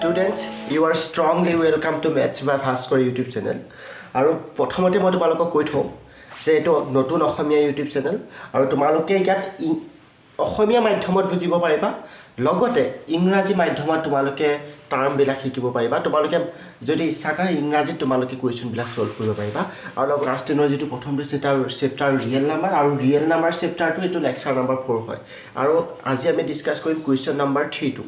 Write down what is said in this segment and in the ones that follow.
Students, you are strongly welcome to Maths by Bhaskar YouTube channel. আৰু প্ৰথমতে মই তোমালোকক কৈ থওঁ যে এটো নতুন অসমীয়া YouTube channel আৰু তোমালোকে ইয়াত অসমীয়া মাধ্যমত বুজিব পাৰিবা লগতে ইংৰাজী মাধ্যমত তোমালোকে টাৰ্ম বিলাক শিকিব পাৰিবা তোমালোকে যদি ইচ্ছা কৰে ইংৰাজীত তোমালোকে কোৱেশ্চন বিলাক সলভ কৰিব পাৰিবা আৰু লগতে ক্লাছ 10 ৰ যেটো প্ৰথমটো চেপ্টাৰ ৰিয়েল নাম্বাৰ আৰু ৰিয়েল নাম্বাৰ চেপ্টাৰটো এটো লেকচাৰ নাম্বাৰ 4 হয় আৰু আজি আমি ডিসকাস কৰিম কোৱেশ্চন নাম্বাৰ 3 টো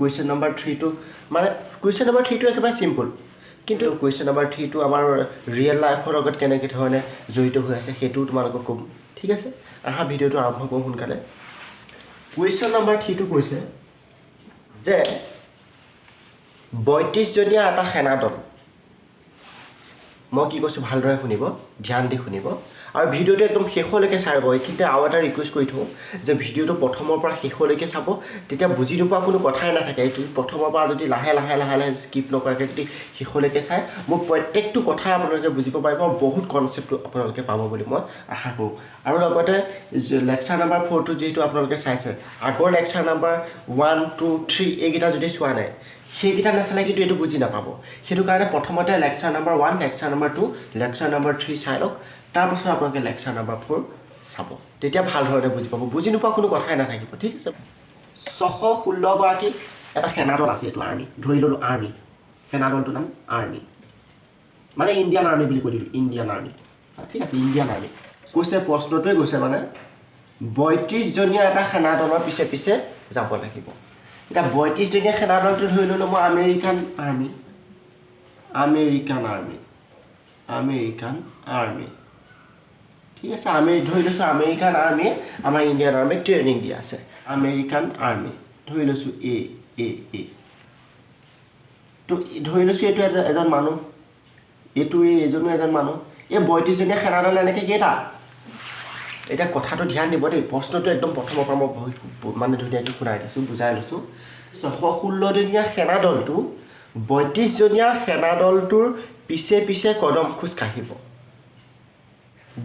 Question number 3 to মানে question number 3 to একেবাৰে সিম্পল কিন্তু question number 3 to আমাৰ ৰিয়েল লাইফৰ লগত কেনেকৈ ধৰণে জড়িত হৈ আছে হেতু তোমালোকক কম ঠিক আছে আহা ভিডিওটো আৰম্ভ কৰোঁ সোনকালে question number 3 to কৈছে যে 32 জনীয়া এটা সেনা দল মই কি কৈছো ভালদৰে শুনিব ধ্যান দি শুনিব আৰু ভিডিওটো একদম শেষলৈকে চাব কিন্তু আৰু এটা ৰিকুৱেষ্ট কৰি থওঁ যে ভিডিওটো প্ৰথমৰ পৰা শেষলৈকে চাব তেতিয়া বুজি নোপোৱা কোনো কথাই নাথাকে এইটো প্ৰথমৰ পৰা যদি লাহে লাহে স্কিপ নকৰাকৈ যদি শেষলৈকে চাই মোক প্ৰত্যেকটো কথা আপোনালোকে বুজিব পাৰিব আৰু বহুত কনসেপ্ট আপোনালোকে পাব বুলি মই আশা কৰোঁ আৰু লগতে লেকচাৰ নাম্বাৰ 4 টো যেটো আপোনালোকে চাইছে আগৰ লেকচাৰ নাম্বাৰ 1 2 3 এইকেইটা যদি চোৱা নাই সেইকেইটা নাচালে কিন্তু এটো বুজি নাপাব হেতু কাৰণে প্ৰথমতে lecture number 1 lecture number 2 lecture number 3 চাই লওক তাৰ পাছত আপোনালোকে লেকচাৰ নাম্বাৰ 4 চাব তেতিয়া ভাল ধৰণে বুজি পাব বুজি নোপোৱা কোনো কথাই নাথাকিব ঠিক আছে 616 গৰাকী এটা সেনা দল আছে এটো আৰ্মি ধৰি ললো আৰ্মি সেনা দলটোৰ নাম আৰ্মি মানে ইণ্ডিয়ান আৰ্মি বুলি কৈ দিলো ইণ্ডিয়ান আৰ্মি ঠিক আছে ইণ্ডিয়ান আৰ্মি কৈছে প্ৰশ্নটোৱে কৈছে মানে 32 জনীয়া এটা সেনা দলৰ পিছে যাব লাগিব এটা 32 জনীয়া সেনা দলটো ধৰি ললো মই আমেৰিকান আৰ্মি ঠিক আছে আমি ধৰি লৈছো আমেৰিকান আৰ্মি আমাৰ ইণ্ডিয়ান আৰ্মি ট্ৰেনিং দি আছে আমেৰিকান আৰ্মি ধৰি লৈছো এ তো ধৰি লৈছো এটো এজন মানুহ এটো এজনো এজন মানুহ এই 32 জনীয়া সেনা দল এনেকে কেটা এটা কথাটো ধ্যান দিব দেই প্ৰশ্নটো একদম প্ৰথমৰ পৰা মই মানে ধুনীয়াকৈ শুনাই দিছো বুজাই লৈছো 616 জনীয়া সেনা দলটো 32 জনীয়া সেনা দলটোৰ পিছে কদম খোজ কাঢ়িব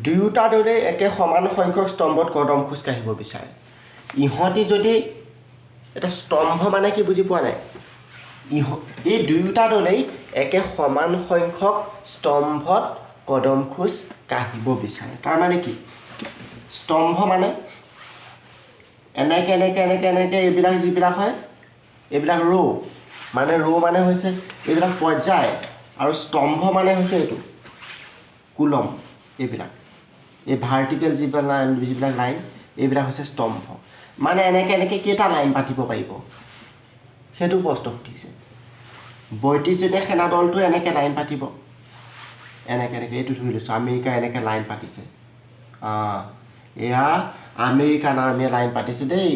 দুয়োটা দলে একে সমান সংখ্যক স্তম্ভত কদম খোজ কাঢ়িব বিচাৰে ইহতি যদি এটা স্তম্ভ মানে কি বুজি পোৱা নাই এই দুয়োটা দলেই একে সমান সংখ্যক স্তম্ভত কদম খোজ কাঢ়িব বিচাৰে তাৰ মানে কি স্তম্ভ মানে এনেকে এইবিলাক যিবিলাক হয় এইবিলাক ৰো মানে হৈছে এইবিলাক পৰ্যায় আৰু স্তম্ভ মানে হৈছে এটো কুলম এইবিলাক এই ভাৰ্টিকেল যিবিলাক লাইন এইবিলাক হৈছে স্তম্ভ মানে এনেকে কেটা লাইন পাতিব পাৰিব হেতু প্ৰশ্ন উঠিছে 32 জনীয়া সেনা দলটো এনেকে লাইন পাতিব এনেকে এইটো ধৰি লৈছো আমেৰিকা এনেকে লাইন পাতিছে এয়া আমেৰিকান আৰ্মিয়ে লাইন পাতিছে দেই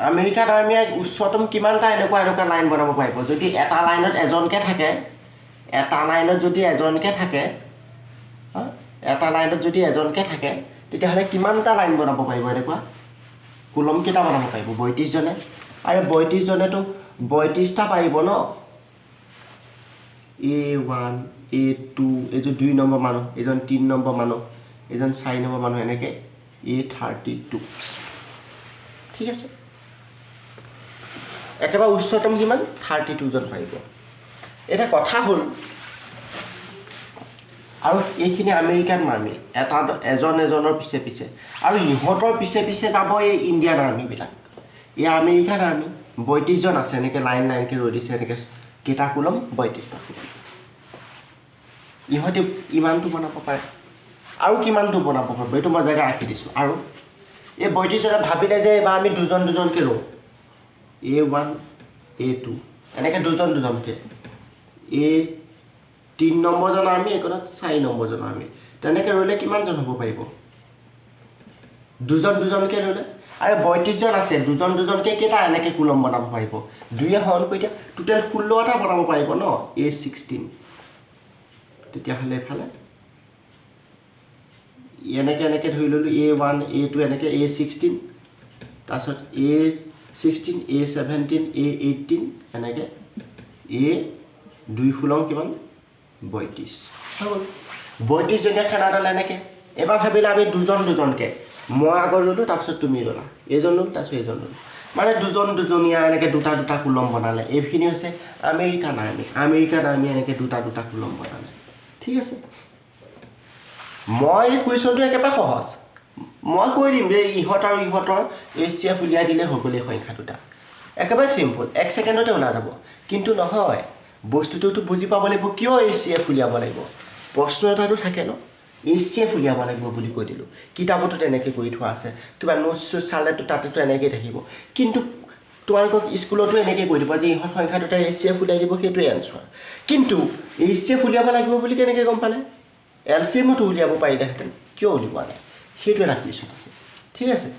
আমেৰিকান আৰ্মিয়ে উচ্চতম কিমানটা এনেকুৱা লাইন বনাব পাৰিব যদি এটা লাইনত এজনকে থাকে তেতিয়া হলে কিমানটা লাইন বনাব পাৰিব এনেকুৱা কুলম কেটা বনাব পাৰিব 32 জনে আৰু 32 জনেটো 32টা পাৰিব ন A1 A2 এজন 2 নম্বৰ মানুহ এজন 3 নম্বৰ মানুহ এজন 4 নম্বৰ মানুহ এনেকে A32 ঠিক আছে একেবাৰে উচ্চতম কিমান 32 জন পাৰিব এটা কথা হল আৰু এইখিনি আমেৰিকান আৰ্মি এজনৰ পিছে আৰু ইহঁতৰ পিছে যাব এই ইণ্ডিয়ান আৰ্মি বিলাক এই আমেৰিকান আৰ্মি 32 জন আছে এনেকে লাইন কে ৰৈ দিছে এনেকে কেটা কুলম 32টা ইহঁতে ইমানটো বনাব পাৰে আৰু কিমানটো বনাব পাৰিব এইটো মই জায়গা ৰাখি দিছো আৰু এই 32 জনে ভাবিলে যে এবাৰ আমি দুজনকে ৰওঁ A1 A2 এনেকে দুজনকে A3 নম্বৰ জন আৰ্মি একনত 4 নম্বৰ জন আৰ্মি তেনেকে ৰলে কিমান জন হ'ব পাৰিব দুজনকে ৰলে আৰু 32 জন আছে দুজনকে কেটা এনেকে কুলম বনাব পাৰিব দুইয়ে হৰণ কৰি দিয়া টোটাল 16টা বনাব পাৰিব ন A16 তেতিয়া হলে ফালে এনেকে ধৰি ললো A1 A2 এনেকে A16 তাৰছত A16 A17 A18 এনেকে A2 ফুলং কিমান 32 জনীয়া সেনা দল এনেকে এবাৰ ভাবিলে আমি দুজনকে মই আগত ল'লোঁ তাৰপিছত তুমি ল'লা এইজন ল'লোঁ তাৰপিছত এইজন ল'লোঁ মানে দুজনীয়া এনেকৈ দুটা কুলম বনালে এইখিনি হৈছে আমেৰিকান আৰ্মি এনেকৈ দুটা কুলম বনালে ঠিক আছে মই কুৱেশ্যনটো একেবাৰে সহজ মই কৈ দিম যে ইহঁত আৰু ইহঁতৰ HCF উলিয়াই দিলে হৈ গ'ল এই সংখ্যা দুটা একেবাৰে চিম্পল 1 ছেকেণ্ডতে ওলাই যাব কিন্তু নহয় বস্তুটোতো বুজি পাব লাগিব কিয় HCF উলিয়াব লাগিব প্ৰশ্ন এটাতো থাকে ন HCF উলিয়াব লাগিব বুলি কৈ দিলোঁ কিতাপতো তেনেকৈ কৰি থোৱা আছে কিবা নোটছ চালেতো তাতেতো এনেকৈ থাকিব কিন্তু তোমালোকক স্কুলতো এনেকৈ কৈ দিব যে ইহঁত সংখ্যা দুটা HCF উলিয়াই দিব সেইটোৱে এনচাৰ কিন্তু HCF উলিয়াব লাগিব বুলি কেনেকৈ গম পালে LCMতো উলিয়াব পাৰিলেহেঁতেন কিয় উলিওৱা নাই সেইটো এটা কুৱেশ্যন আছে ঠিক আছে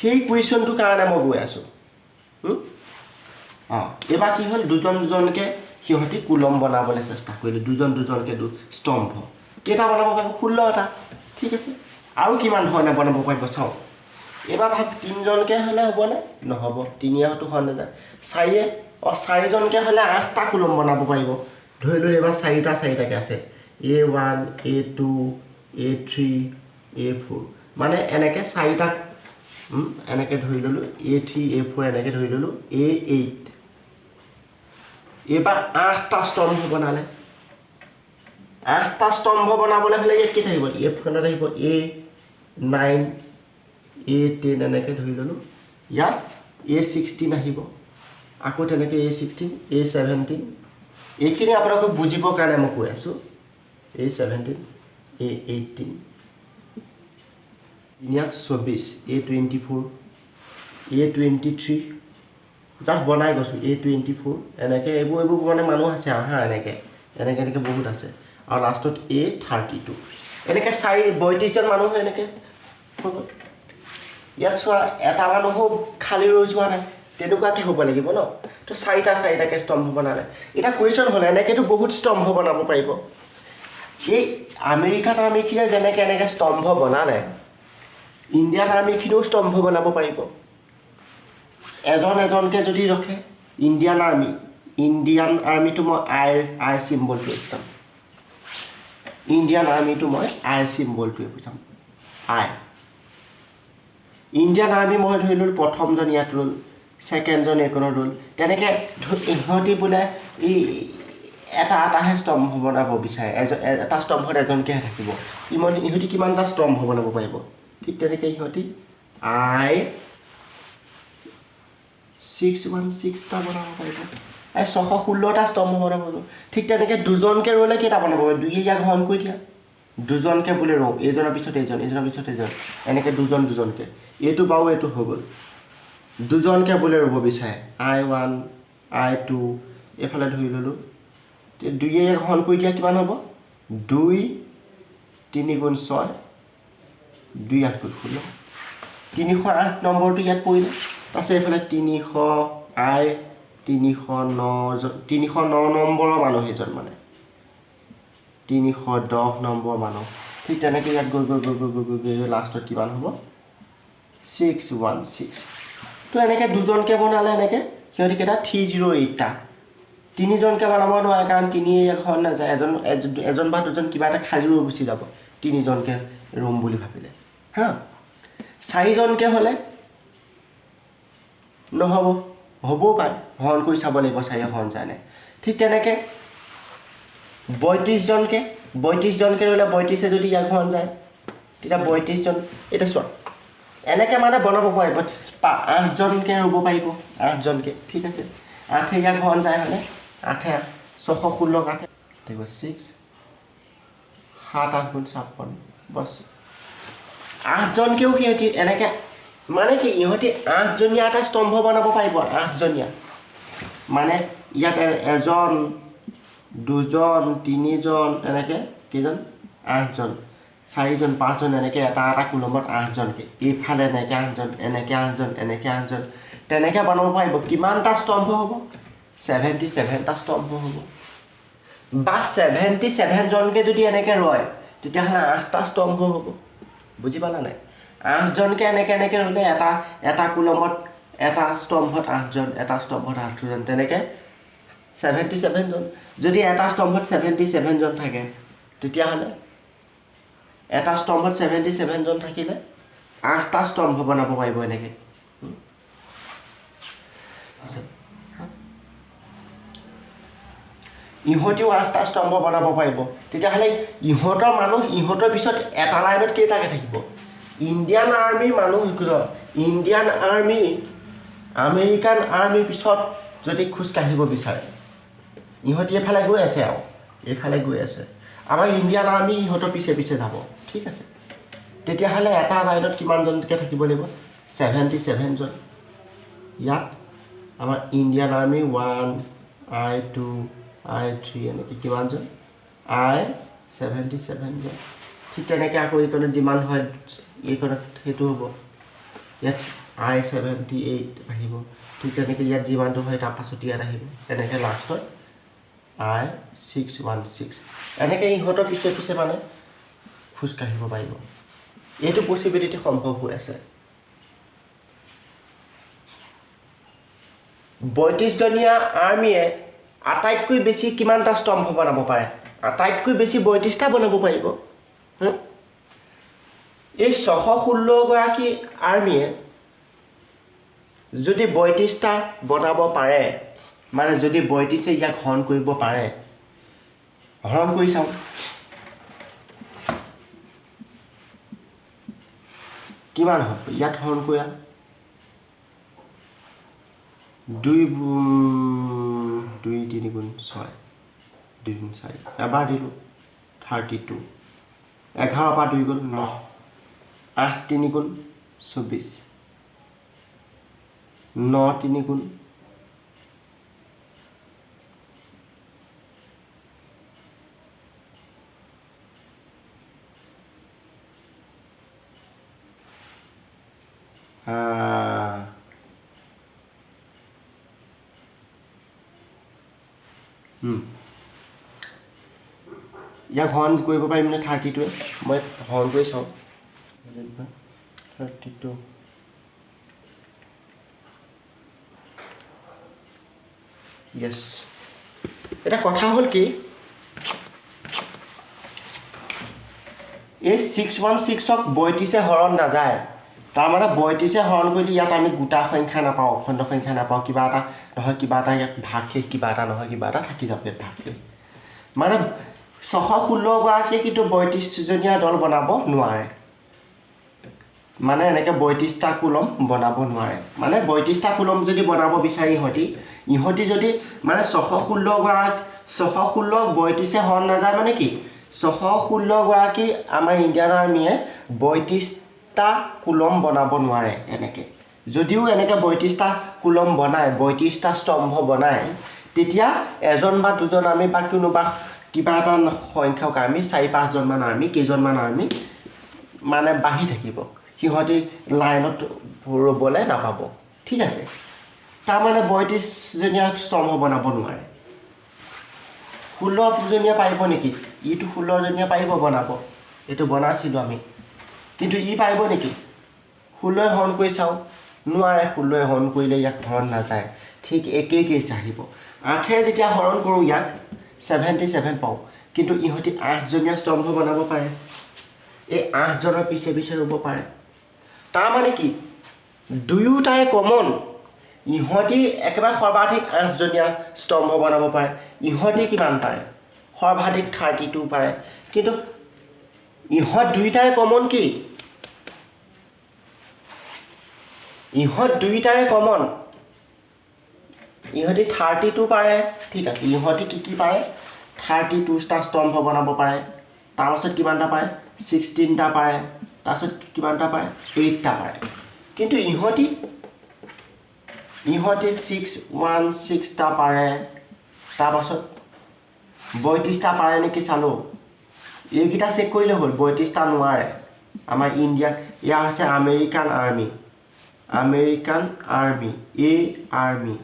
সেই কুৱেশ্যনটোৰ কাৰণে মই গৈ আছোঁ এবাৰ কি হ'ল দুজনকৈ সিহঁতি কুলম বনাবলৈ চেষ্টা কৰিলে দুজনকৈ স্তম্ভ কেইটা বনাব পাৰিব 16টা ঠিক আছে আৰু কিমান ধৰণে বনাব পাৰিব চাওঁ এবাৰ ভাব 3জনকৈ হ'লে হ'বনে নহ'ব 3তো হৈ নাযায় 4জনকৈ হ'লে 8টা কুলম বনাব পাৰিব ধৰি লৈ এবাৰ 4টাকৈ আছে A1 A2 A3 A4 মানে এনেকৈ 4টা এনেকৈ ধৰি ল'লোঁ A3 A4 এনেকৈ ধৰি ল'লোঁ A8 এইবাৰ 8টা স্তম্ভ বনালে 8টা স্তম্ভ বনাবলৈ হ'লে ইয়াত কি থাকিব এফখনত আহিব A9 A10 এনেকৈ ধৰি ল'লোঁ ইয়াত A16 আহিব আকৌ তেনেকৈ A16 A17 এইখিনি আপোনালোকক বুজিবৰ কাৰণে মই কৈ আছোঁ A17 A18 ইয়াত 24 A24 A23 জাষ্ট বনাই গৈছোঁ A24 এনেকৈ এইবোৰ মানে মানুহ আছে এনেকৈ বহুত আছে আৰু লাষ্টত A32 এনেকৈ 32জন মানুহ এনেকৈ হৈ গ'ল ইয়াত চোৱা এটা মানুহো খালী ৰৈ যোৱা নাই তেনেকুৱাকৈ হ'ব লাগিব ন তো 4টাকৈ স্তম্ভ বনালে এতিয়া কুৱেশ্যন হ'লে এনেকৈতো বহুত স্তম্ভ বনাব পাৰিব এই আমেৰিকান আৰ্মিখিনিয়ে যেনেকৈ এনেকৈ স্তম্ভ বনালে ইণ্ডিয়ান আৰ্মিখিনিও স্তম্ভ বনাব পাৰিব এজনকৈ যদি ৰখে ইণ্ডিয়ান আৰ্মিটো মই আই চিম্বলটোৱে বুজাম ইণ্ডিয়ান আৰ্মিটো মই আই চিম্বলটোৱে বুজাম আই ইণ্ডিয়ান আৰ্মি মই ধৰি ল'লোঁ প্ৰথমজন ইয়াত ৰ'ল ছেকেণ্ডজন এইকণত ৰ'ল তেনেকৈ ইহঁতি বোলে এটাহে স্তম্ভ বনাব বিচাৰে এটা স্তম্ভত এজনকৈহে থাকিব ইহঁতি কিমানটা স্তম্ভ বনাব পাৰিব ঠিক তেনেকৈ ইহঁতি I616টা বনাব পাৰিব 616টা স্তম্ভ বনাব পাৰিব ঠিক তেনেকৈ দুজনকৈ ৰ'লে কেইটা বনাব পাৰিব দুয়ে ইয়াক হৰণ কৰি দিয়া দুজনকৈ বোলে ৰওঁ এইজনৰ পিছত এইজন এনেকৈ দুজনকৈ এইটো বাৰু এইটো হৈ গ'ল দুজনকৈ বোলে ৰ'ব বিচাৰে I1 I2 এইফালে ধৰি ল'লোঁ দুয়ে ইয়াক হৰণ কৰি দিয়া কিমান হ'ব 2 3 গুণ 6 2 8 গুণ 16 308 নম্বৰটো ইয়াত পৰিলে তাৰপিছত এইফালে 309 নম্বৰৰ মানুহ সেইজন মানে 310 নম্বৰ মানুহ ঠিক তেনেকৈ ইয়াত গৈ লাষ্টত কিমান হ'ব 616 তো এনেকৈ দুজনকৈ বনালে এনেকৈ সিহঁতি কেইটা 308টা 3জনকৈ বনাব নোৱাৰে কাৰণ 3 ইয়াত হৰণ নাযায় এজন বা দুজন কিবা এটা খালী ৰৈ গুচি যাব 3জনকৈ ৰুম বুলি ভাবিলে 4জনকৈ হ'লে নহ'ব হ'বও পাৰে হৰণ কৰি চাব লাগিব 4 হৰণ যায় নাই ঠিক তেনেকৈ 32জনকৈ ৰ'লে 32 যদি ইয়াক হৰণ যায় তেতিয়া 32জন এতিয়া চোৱা এনেকৈ মানে বনাব পাৰিব 8জনকৈ ৰ'ব পাৰিব 8জনকৈ ঠিক আছে 8 ইয়াক হৰণ যায় হ'লে 8 616 8 থাকিব 6 7 8 গুণ 56 বছ 8জনকৈও সিহঁতি এনেকৈ মানে কি ইহঁতি 8জনীয়া এটা স্তম্ভ বনাব পাৰিব 8জনীয়া মানে ইয়াত এজন দুজন তিনিজন এনেকৈ কেইজন 8জন 4জন 5জন এনেকৈ এটা কুলমত 8জনকৈ এইফালে এনেকৈ 8জন এনেকৈ 8জন তেনেকৈ বনাব পাৰিব কিমানটা স্তম্ভ হ'ব 77টা স্তম্ভ হ'ব বা 77জনকৈ যদি এনেকৈ ৰয় তেতিয়াহ'লে 8টা স্তম্ভ হ'ব বুজি পালা নাই 8জনকৈ এনেকৈ ৰ'লে এটা কুলমত এটা স্তম্ভত 8জন এটা স্তম্ভত 8জন তেনেকৈ 77জন যদি এটা স্তম্ভত 77জন থাকে তেতিয়াহ'লে এটা স্তম্ভত 77জন থাকিলে 8টা স্তম্ভ বনাব পাৰিব এনেকৈ ইহঁতেও 8টা স্তম্ভ বনাব পাৰিব তেতিয়াহ'লে ইহঁতৰ মানুহ ইহঁতৰ পিছত এটা লাইনত কেইটাকৈ থাকিব ইণ্ডিয়ান আৰ্মিৰ মানুহ ইণ্ডিয়ান আৰ্মি আমেৰিকান আৰ্মিৰ পিছত যদি খোজ কাঢ়িব বিচাৰে ইহঁতি এফালে গৈ আছে আৰু এইফালে গৈ আছে আমাৰ ইণ্ডিয়ান আৰ্মি ইহঁতৰ পিছে পিছে যাব ঠিক আছে তেতিয়াহ'লে এটা লাইনত কিমানজনকৈ থাকিব লাগিব 77 জন ইয়াত আমাৰ ইণ্ডিয়ান আৰ্মি 1 I2 I3 এনেকৈ কিমানজন I77 জন ঠিক তেনেকৈ আকৌ এইকণত যিমান হয় এইকণত সেইটো হ'ব ইয়াত I78 আহিব ঠিক তেনেকৈ ইয়াত যিমানটো হয় তাৰপাছত ইয়াত আহিব এনেকৈ লাষ্টত I616 এনেকৈ ইহঁতৰ পিছে পিছে মানে খোজ কাঢ়িব পাৰিব এইটো পচিবিলিটি সম্ভৱ হৈ আছে 32জনীয়া আৰ্মিয়ে আটাইতকৈ বেছি কিমানটা স্তম্ভ বনাব পাৰে আটাইতকৈ বেছি 32টা বনাব পাৰিব এই 616 গৰাকী আৰ্মিয়ে যদি 32টা বনাব পাৰে মানে যদি 32 ইয়াক হৰণ কৰিব পাৰে হৰণ কৰি চাওঁ কিমান হ'ব ইয়াত হৰণ কৰা 2 3 গুণ 6 2 গুণ 4 এবাৰ দিলোঁ 32 11 পৰা 2 গুণ 9 8 3 গুণ 24 9 3 গুণ ইয়াক হৰণ কৰিব পাৰিম নে 32 মই হৰণ কৰি চাওঁ 32 ইয়েছ এটা কথা হ'ল কি এই 616ক 32 হৰণ নাযায় তাৰমানে 32 হৰণ কৰিলে ইয়াত আমি গোটা সংখ্যা নাপাওঁ অখণ্ড সংখ্যা নাপাওঁ কিবা এটা নহয় কিবা এটা ইয়াত ভাগশেষ কিবা এটা নহয় কিবা এটা থাকি যাব ইয়াত ভাগশেষ মানে 616 গৰাকীয়ে কিন্তু 32জনীয়া দল বনাব নোৱাৰে মানে এনেকৈ 32টা কুলম বনাব নোৱাৰে মানে 32টা কুলম যদি বনাব বিচাৰে ইহঁতি যদি মানে 616 গৰাকী 616 32 হৰণ নাযায় মানে কি 616 গৰাকী আমাৰ ইণ্ডিয়ান আৰ্মিয়ে 32টা কুলম বনাব নোৱাৰে এনেকৈ যদিও এনেকৈ 32টা কুলম বনায় 32টা স্তম্ভ বনায় তেতিয়া এজন বা দুজন আৰ্মি বা কোনোবা কিবা এটা সংখ্যক আৰ্মি 4-5 জনমান আৰ্মি কেইজনমান আৰ্মি মানে বাঢ়ি থাকিব সিহঁতি লাইনত ৰ'বলৈ নাপাব ঠিক আছে তাৰমানে 32জনীয়া স্তম্ভ বনাব নোৱাৰে 16জনীয়া পাৰিব নেকি ইটো 16জনীয়া পাৰিব বনাব এইটো বনাইছিলোঁ আমি কিন্তু ই পাৰিব নেকি 16 হৰণ কৰি চাওঁ নোৱাৰে 16 হৰণ কৰিলে ইয়াক হৰণ নাযায় ঠিক একেই কেছ আহিব 8 যেতিয়া হৰণ কৰোঁ ইয়াক 77 পাওঁ কিন্তু ইহঁতি 8জনীয়া স্তম্ভ বনাব পাৰে এই 8জনৰ পিছে পিছে ৰ'ব পাৰে তাৰমানে কি দুয়োটাই কমন ইহঁতি একেবাৰে সৰ্বাধিক 8জনীয়া স্তম্ভ বনাব পাৰে ইহঁতি কিমান পাৰে সৰ্বাধিক 32 পাৰে কিন্তু ইহঁত দুয়োটাই কমন কি ইহঁত দুয়োটাৰে কমন ইহঁতি 32 পাৰে ঠিক আছে ইহঁতি কি পাৰে 32টা স্তম্ভ বনাব পাৰে তাৰপাছত কিমানটা পাৰে 16টা পাৰে তাৰপাছত কিমানটা পাৰে 8টা পাৰে কিন্তু ইহঁতি 616টা পাৰে তাৰপাছত 32টা পাৰে নেকি চালোঁ এইকেইটা চেক কৰিলে হ'ল 32টা নোৱাৰে আমাৰ ইণ্ডিয়া এয়া হৈছে আমেৰিকান আৰ্মি এই আৰ্মি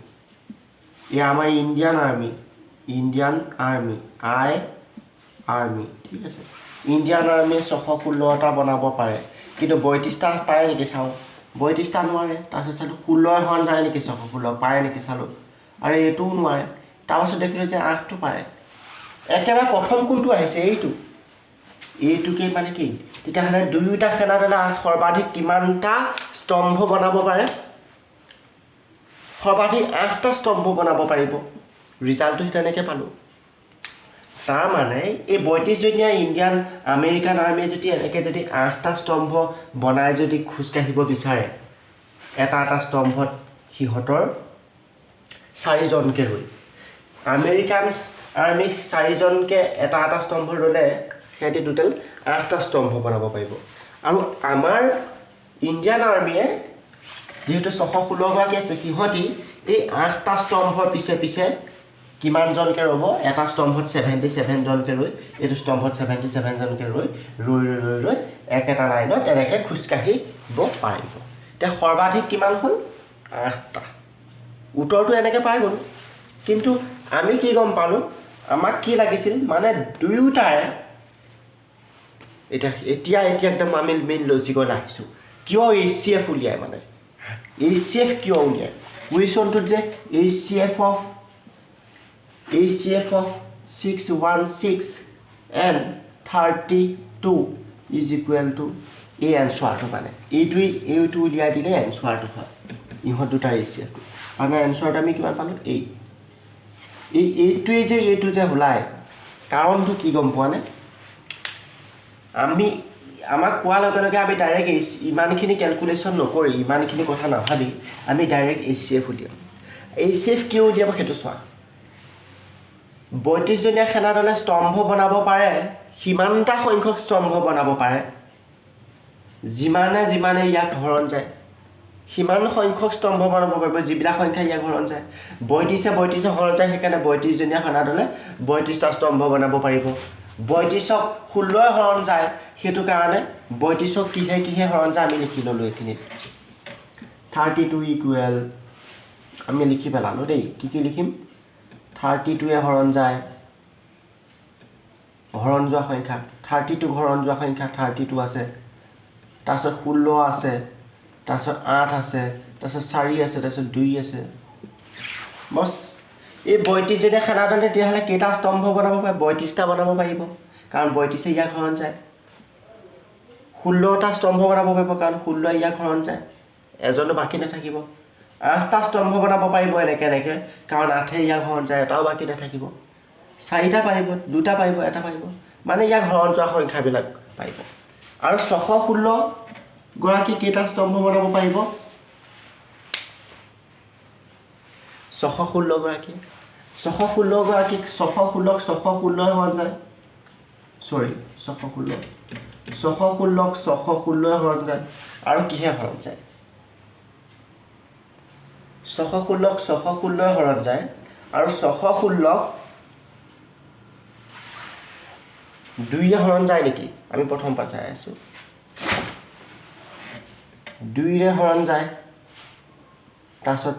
এয়া আমাৰ ইণ্ডিয়ান আৰ্মি আৰ্মি ঠিক আছে ইণ্ডিয়ান আৰ্মিয়ে 616টা বনাব পাৰে কিন্তু 32টা পাৰে নেকি চাওঁ 32টা নোৱাৰে তাৰপিছত চালোঁ 16 হৰণ যায় নেকি 616 পাৰে নেকি চালোঁ আৰু এইটোও নোৱাৰে তাৰপাছত দেখিলোঁ যে 8টো পাৰে একেবাৰে প্ৰথম কোনটো আহিছে এইটো এইটোকে মানে কি তেতিয়াহ'লে দুয়োটা সেনা দলে সৰ্বাধিক কিমানটা স্তম্ভ বনাব পাৰে সৰ্বাধিক 8টা স্তম্ভ বনাব পাৰিব ৰিজাল্টটো তেনেকৈ পালোঁ তাৰ মানে এই 32জনীয়া ইণ্ডিয়ান আমেৰিকান আৰ্মিয়ে যদি এনেকৈ যদি 8টা স্তম্ভ বনাই যদি খোজকাঢ়িব বিচাৰে এটা স্তম্ভত সিহঁতৰ 4জনকৈ ৰৈ আমেৰিকান আৰ্মি 4জনকৈ এটা স্তম্ভ ল'লে সিহঁতে টোটেল 8টা স্তম্ভ বনাব পাৰিব আৰু আমাৰ ইণ্ডিয়ান আৰ্মিয়ে যেহেতু 616গৰাকী আছে সিহঁতি এই 8টা স্তম্ভৰ পিছে পিছে কিমানজনকৈ ৰ'ব এটা স্তম্ভত 77জনকৈ ৰৈ এইটো স্তম্ভত 77জনকৈ ৰৈ একেটা লাইনত এনেকৈ খোজকাঢ়িব পাৰিব এতিয়া সৰ্বাধিক কিমান হ'ল 8টা উত্তৰটো এনেকৈ পাই গ'ল কিন্তু আমি কি গম পালোঁ আমাক কি লাগিছিল মানে দুয়োটাৰে এতিয়া একদম আমি মেইন লজিকত আহিছোঁ কিয় HCF উলিয়ায় মানে HCF কিয় উলিয়ায় কুৱেশ্যনটোত যে HCF of 616 and 32 is equal to এই এনচাৰটো মানে এইটো উলিয়াই দিলে এনচাৰটো হয় ইহঁত দুটাৰ HCFটো মানে এনচাৰটো আমি কিমান পালোঁ এইটো যে ওলায় কাৰণটো কি গম পোৱা নে আমাক কোৱাৰ লগে লগে আমি ডাইৰেক্ট ইমানখিনি কেলকুলেশ্যন নকৰি ইমানখিনি কথা নাভাবি আমি ডাইৰেক্ট HCF উলিয়াম HCF কিয় উলিয়াব সেইটো চোৱা 32জনীয়া সেনা দলে স্তম্ভ বনাব পাৰে সিমানটা সংখ্যক স্তম্ভ বনাব পাৰে যিমানে ইয়াক হৰণ যায় সিমান সংখ্যক স্তম্ভ বনাব পাৰিব যিবিলাক সংখ্যা ইয়াক হৰণ যায় 32 হৰণ যায় সেইকাৰণে 32জনীয়া সেনা দলে 32টা স্তম্ভ বনাব পাৰিব 32ক 16 হৰণ যায় সেইটো কাৰণে 32ক কিহে হৰণ যায় আমি লিখি ল'লোঁ এইখিনিত 32 ইকুৱেল আমি লিখি পেলালোঁ দেই কি লিখিম 32 হৰণ যায় হৰণ যোৱা সংখ্যা 32 হৰণ যোৱা সংখ্যা 32 আছে তাৰপিছত 16 আছে তাৰপিছত 8 আছে তাৰপিছত 4 আছে তাৰপিছত 2 আছে বছ এই 32জনীয়া সেনা দলে তেতিয়াহ'লে কেইটা স্তম্ভ বনাব পাৰে 32টা বনাব পাৰিব কাৰণ 32 ইয়াক হৰণ যায় 16টা স্তম্ভ বনাব পাৰিব কাৰণ 16 ইয়াক হৰণ যায় এজনো বাকী নাথাকিব 8টা স্তম্ভ বনাব পাৰিব এনেকৈ কাৰণ 8 ইয়াক হৰণ যায় এটাও বাকী নাথাকিব 4টা পাৰিব 2টা পাৰিব এটা পাৰিব মানে ইয়াক হৰণ যোৱা সংখ্যাবিলাক পাৰিব আৰু 616গৰাকী কেইটা স্তম্ভ বনাব পাৰিব 616গৰাকী 616গৰাকীক 616 হৰণ যায় সৰি 616 হৰণ যায় আৰু কিহে হৰণ যায় 616 হৰণ যায় আৰু 616 2য়ে হৰণ যায় নেকি আমি প্ৰথম পৰা চাই আছোঁ 2ৰে হৰণ যায় তাৰপিছত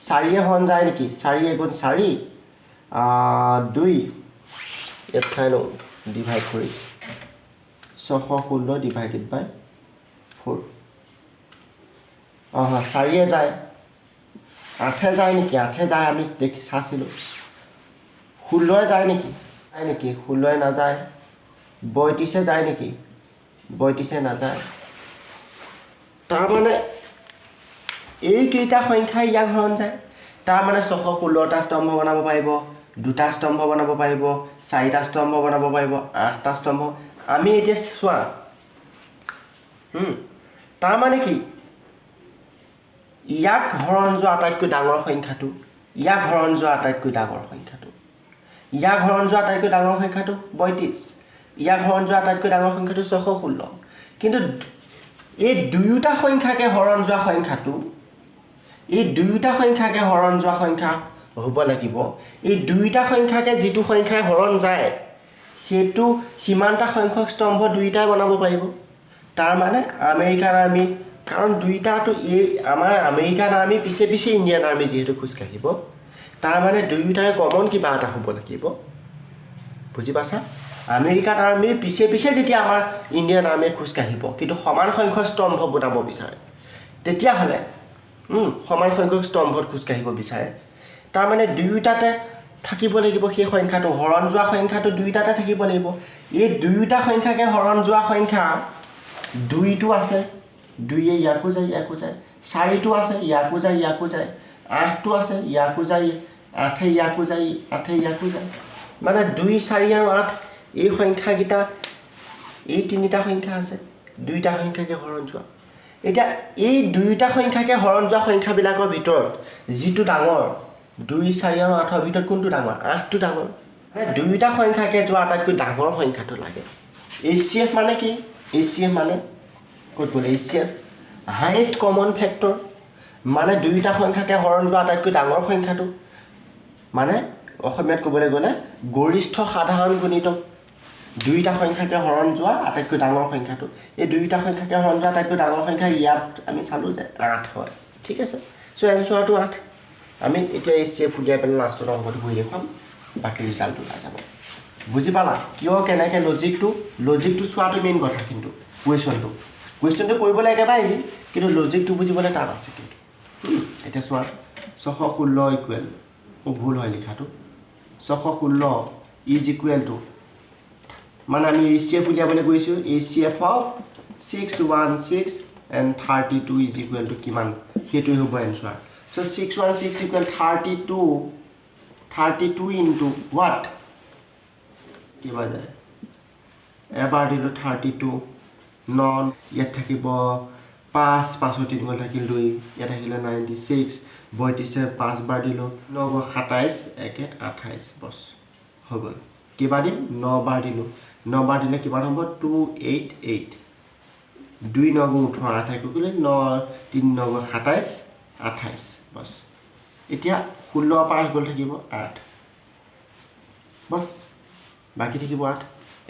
4য়ে হৰণ যায় নেকি 4 এগুণ 4 2 ইয়াত চাই লওঁ ডিভাইড কৰি 616 ডিভাইডেড বাই 4 4য়ে যায় 8 যায় নেকি 8 যায় আমি দেখি চাইছিলোঁ 16 যায় নেকি 16 নাযায় 32 যায় নেকি 32 নাযায় তাৰমানে এইকেইটা সংখ্যাই ইয়াক হৰণ যায় তাৰমানে 616টা স্তম্ভ বনাব পাৰিব 2টা স্তম্ভ বনাব পাৰিব 4টা স্তম্ভ বনাব পাৰিব 8টা স্তম্ভ আমি এতিয়া চোৱা তাৰমানে কি ইয়াক হৰণ যোৱা আটাইতকৈ ডাঙৰ সংখ্যাটো ইয়াক হৰণ যোৱা আটাইতকৈ ডাঙৰ সংখ্যাটো ইয়াক হৰণ যোৱা আটাইতকৈ ডাঙৰ সংখ্যাটো 32 ইয়াক হৰণ যোৱা আটাইতকৈ ডাঙৰ সংখ্যাটো 616 কিন্তু এই দুয়োটা সংখ্যাকে হৰণ যোৱা সংখ্যাটো এই দুয়োটা সংখ্যাকে হৰণ যোৱা সংখ্যা হ'ব লাগিব এই দুয়োটা সংখ্যাকে যিটো সংখ্যাই হৰণ যায় সেইটো সিমানটা সংখ্যক স্তম্ভ দুইটাই বনাব পাৰিব তাৰ মানে আমেৰিকান আৰ্মি কাৰণ দুইটাটো এই আমাৰ আমেৰিকান আৰ্মি পিছে পিছে ইণ্ডিয়ান আৰ্মি যেহেতু খোজকাঢ়িব তাৰ মানে দুয়োটাৰে কমন কিবা এটা হ'ব লাগিব বুজি পাইছা আমেৰিকান আৰ্মিৰ পিছে পিছে যেতিয়া আমাৰ ইণ্ডিয়ান আৰ্মিয়ে খোজকাঢ়িব কিন্তু সমান সংখ্যক স্তম্ভ বনাব বিচাৰে তেতিয়াহ'লে সমান সংখ্যক স্তম্ভত খোজকাঢ়িব বিচাৰে তাৰমানে দুয়োটাতে থাকিব লাগিব সেই সংখ্যাটো হৰণ যোৱা সংখ্যাটো দুইটাতে থাকিব লাগিব এই দুইটা সংখ্যাকে হৰণ যোৱা সংখ্যা 2টো আছে 2 ইয়াকো যায় 4টো আছে ইয়াকো যায় 8টো আছে ইয়াকো যায় 8 ইয়াকো যায় 8 ইয়াকো যায় মানে 2 4 আৰু 8 এই সংখ্যাগিটা এই তিনিটা সংখ্যা আছে দুইটা সংখ্যাকে হৰণ যোৱা এটা এই দুইটা সংখ্যাকে হৰণ যোৱা সংখ্যাবিলাকৰ ভিতৰত যিটো ডাঙৰ 2 4 আৰু 8 ৰ ভিতৰত কোনটো ডাঙৰ 8টো ডাঙৰ দুইটা সংখ্যাকে যোৱা আটাইতকৈ ডাঙৰ সংখ্যাটো লাগে HCF মানে কি HCF মানে ক'ত গ'ল HCF হাইয়েষ্ট কমন ফেক্টৰ মানে দুইটা সংখ্যাকে হৰণ যোৱা আটাইতকৈ ডাঙৰ সংখ্যাটো মানে অসমীয়াত ক'বলৈ গ'লে গৰিষ্ঠ সাধাৰণ গুণিতক দুইটা সংখ্যাকে হৰণ যোৱা আটাইতকৈ ডাঙৰ সংখ্যাটো এই দুইটা সংখ্যাকে হৰণ যোৱা আটাইতকৈ ডাঙৰ সংখ্যা ইয়াত আমি চালোঁ যে 8 হয় ঠিক আছে সো এনসাৰটো 8 আমি এতিয়া HCF উলিয়াই পেলাই লাষ্টৰ অংকটো কৰি দেখুৱাম বাকী ৰিজাল্টটো ওলাই যাব বুজি পালা কিয় কেনেকৈ লজিকটো চোৱাটো মেইন কথা কিন্তু কুৱেশ্যনটো কৰিবলৈ একেবাৰে ইজি কিন্তু লজিকটো বুজিবলৈ টান আছে কিন্তু এতিয়া চোৱা 616 ইকুৱেল ভুল হয় লিখাটো 616 ইজ ইকুৱেল টু মানে আমি HCF উলিয়াবলৈ গৈছোঁ HCF of 616 and 32 is equal to কিমান সেইটোৱে হ'ব answer so 616 equal 32 into what কিবা যায় এবাৰ দিলো 32 নন ইয়াত থাকিব 5 5 3 গল থাকিল 2 ইয়াত থাকিলে 96 32 5 বাৰ দিলো 9 27 একে 28 বস হৈ গল কিবা দিম 9 বাৰ দিলো 9 বাৰ দিলে কিমান হ'ব 288 2 9 18 8 গলে 9 3 9 27 28 बस इतना 16 पास गल থাকিব 8 बस बाकी থাকিব 8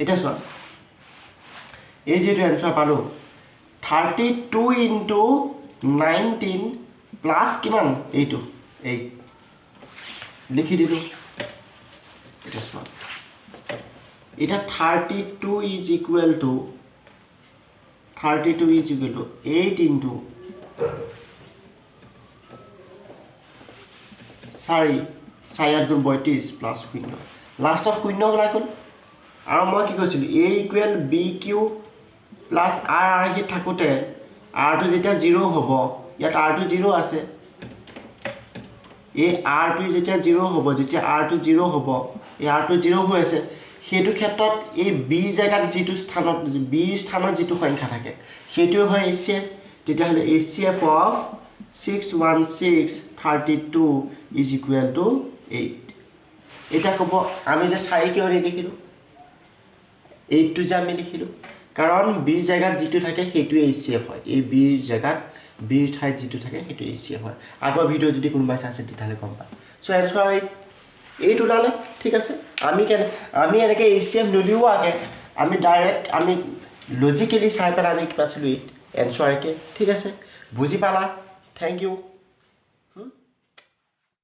এটা চোৱা এই যেটো आंसर পালো 32 into 19 প্লাস কিমান এইটো 8 লিখি দিলো এটা চোৱা এটা 32 is equal to 8 into 4 গুণ 32 প্লাস 0 লাস্টত 0 ওলাই গ'ল আৰু মই কি কৈছিলো a equal bq plus r হি থাকোতে r টো যেতিয়া 0 হ'ব ইয়াত r টো 0 আছে এই r টো যেতিয়া 0 হ'ব যেতিয়া r টো 0 হ'ব এই r টো 0 হৈ আছে হেতু ক্ষেত্ৰত এই b জায়গাত যেটো স্থানত b স্থানত যেটো সংখ্যা থাকে হেতু হয় HCF তেতিয়া হলে HCF of 616 32 is equal to 8 এটা কব আমি যে 4 কিয় লিখিলো 8 টো যে আমি লিখিলো কাৰণ b জায়গাত যেটো থাকে হেতু HCF হয় এই b জায়গাত b ঠাইত যেটো থাকে হেতু HCF হয় আগৰ ভিডিও যদি কোনোবা চাইছে তেতিয়ালে গম পায় সো এনসাৰ 8 ওলালে ঠিক আছে আমি এনেকে HCF নলিও আগে আমি ডাইৰেক্ট আমি লজিক্যালি চাই পেলাই আমি পাছিলো 8 এনসাৰ কে ঠিক আছে বুজি পালা থ্যাংক ইউ